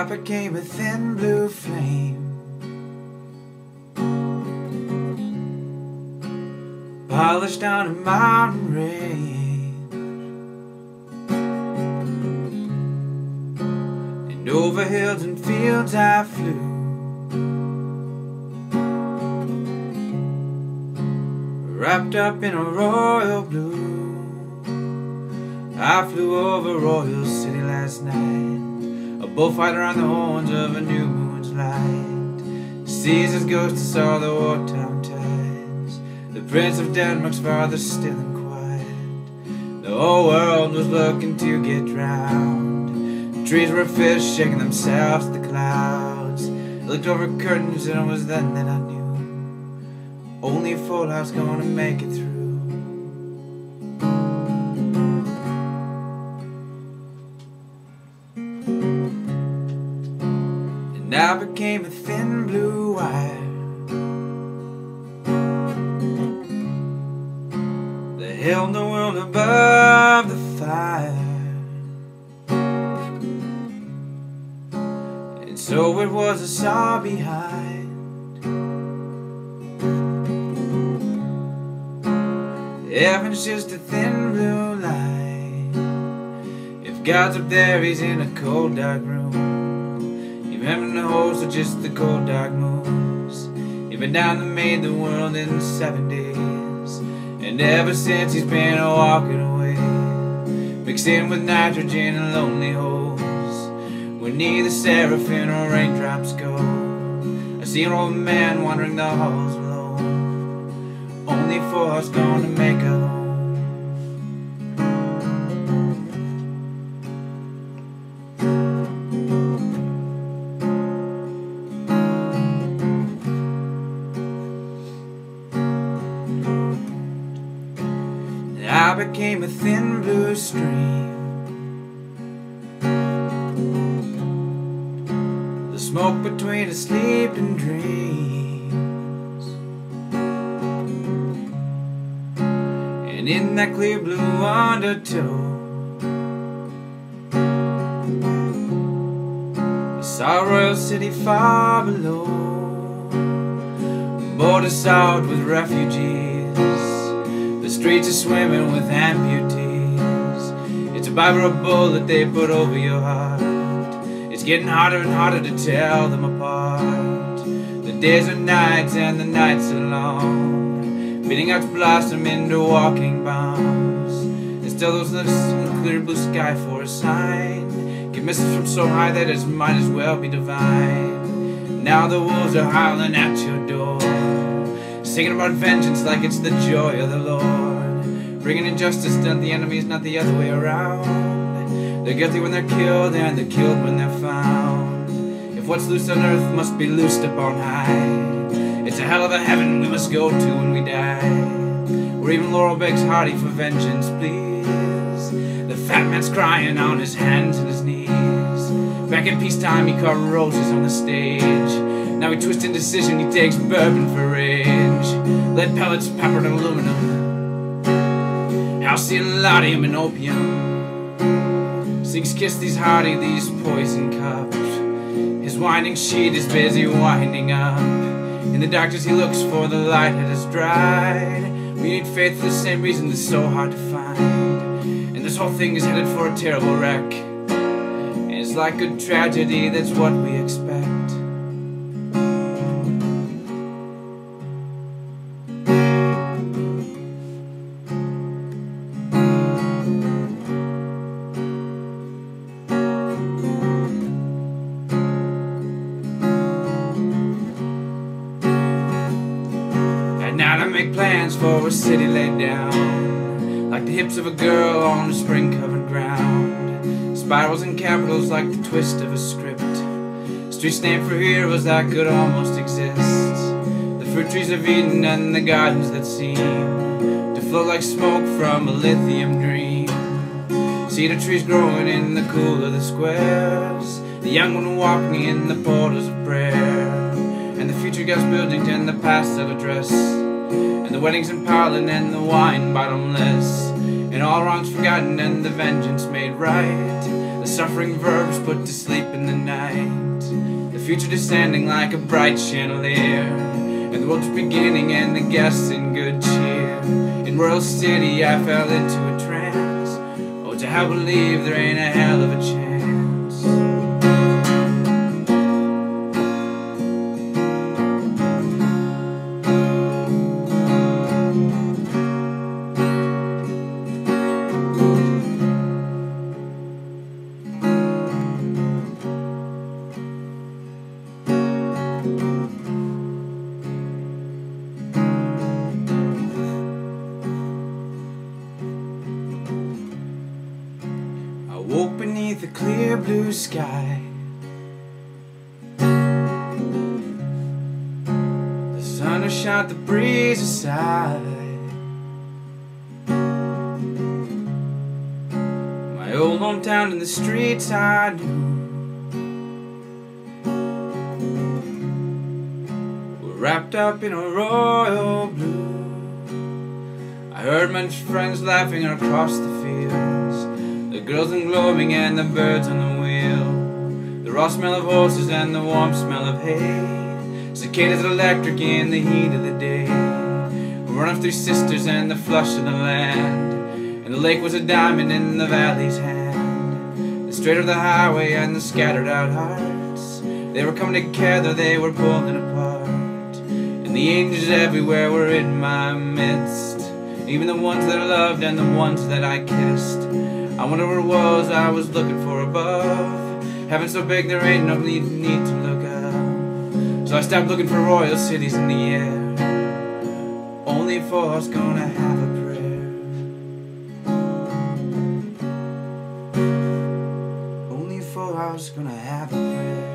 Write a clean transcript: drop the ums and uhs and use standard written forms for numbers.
became a thin blue flame, polished down a mountain range, and over hills and fields I flew, wrapped up in a royal blue. I flew over Royal City last night, a bullfighter on the horns of a new moon's light. Caesar's ghost saw the wartime tides, the Prince of Denmark's father still and quiet. The whole world was looking to get drowned. The trees were fish shaking themselves at the clouds. I looked over curtains and it was then that I knew only a fool I was gonna make it through. And I became a thin blue wire that held the world above the fire. And so it was I saw behind. Heaven's just a thin blue line. If God's up there, he's in a cold dark room. If heaven and hosts are just the cold dark moons. He's been down and made the world in 7 days, and ever since he's been walking away, mixing with nitrogen and lonely holes, where neither seraphim or raindrops go. I see an old man wandering the halls alone, only for us gonna make a home. I became a thin blue stream, the smoke between a sleeping dreams, and in that clear blue undertow I saw Royal City far below, borders sought with refugees. The streets are swimming with amputees. It's a Bible or a bullet they put over your heart. It's getting harder and harder to tell them apart. The days are nights and the nights are long, beating out to blossom into walking bombs. And still those lips in the clear blue sky for a sign, give missiles from so high that it might as well be divine. Now the wolves are howling at your door, singing about vengeance like it's the joy of the Lord, bringing injustice to the enemies, not the other way around. They're guilty when they're killed, and they're killed when they're found. If what's loose on earth must be loosed up on high, it's a hell of a heaven we must go to when we die, where even Laurel begs hearty for vengeance, please. The fat man's crying on his hands and his knees. Back in peacetime he carved roses on the stage. Now he twists indecision, he takes bourbon for rage. Lead pellets, peppered and aluminum, halcyon and opium. Sings kiss these hearty, these poison cups. His winding sheet is busy winding up. In the darkness he looks for the light that has dried. We need faith for the same reason that's so hard to find. And this whole thing is headed for a terrible wreck. And it's like good tragedy, that's what we expect. Now to make plans for a city laid down, like the hips of a girl on a spring-covered ground. Spirals and capitals like the twist of a script. Streets named for heroes that could almost exist. The fruit trees of Eden and the gardens that seem to float like smoke from a lithium dream. Cedar trees growing in the cool of the squares, the young one walking in the portals of prayer, and the future gas buildings and the past that address, and the weddings in Parlin and the wine bottomless, and all wrongs forgotten and the vengeance made right. The suffering verbs put to sleep in the night, the future descending like a bright chandelier, and the world's beginning and the guests in good cheer. In Royal City I fell into a trance. Oh, to hell believe there ain't a hell of a chance. I woke beneath a clear blue sky. The sun has shot the breeze aside. My old hometown and the streets I knew were wrapped up in a royal blue. I heard my friends laughing across the fields, the girls in gloaming and the birds on the wheel, the raw smell of horses and the warm smell of hay, cicadas electric in the heat of the day. We run off 3 sisters and the flush of the land, and the lake was a diamond in the valley's hand. The straight of the highway and the scattered out hearts, they were coming together, they were pulling apart, and the angels everywhere were in my midst, even the ones that I loved and the ones that I kissed. I wonder what it was I was looking for above. Heaven's so big there ain't no need to look up. So I stopped looking for royal cities in the air, only for us gonna have a prayer. Only for us gonna have a prayer.